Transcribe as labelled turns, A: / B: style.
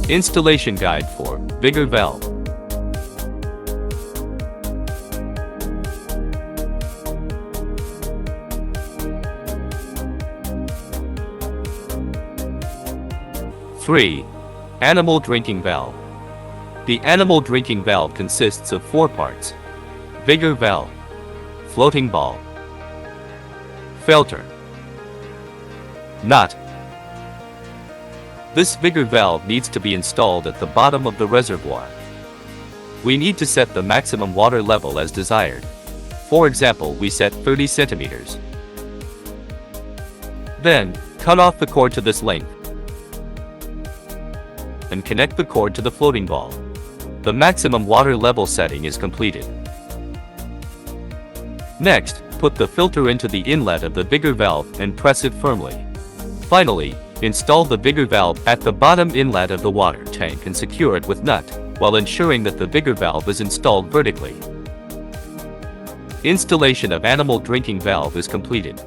A: Installation guide for bigger valve. Three. Animal drinking valve. The animal drinking valve consists of 4 parts: bigger valve, floating ball, filter, nut. This bigger valve needs to be installed at the bottom of the reservoir. We need to set the maximum water level as desired. For example, we set 30 centimeters. Then, cut off the cord to this length and connect the cord to the floating ball. The maximum water level setting is completed. Next, put the filter into the inlet of the bigger valve and press it firmly. Finally, install the bigger valve at the bottom inlet of the water tank and secure it with nut, while ensuring that the bigger valve is installed vertically. Installation of animal drinking valve is completed.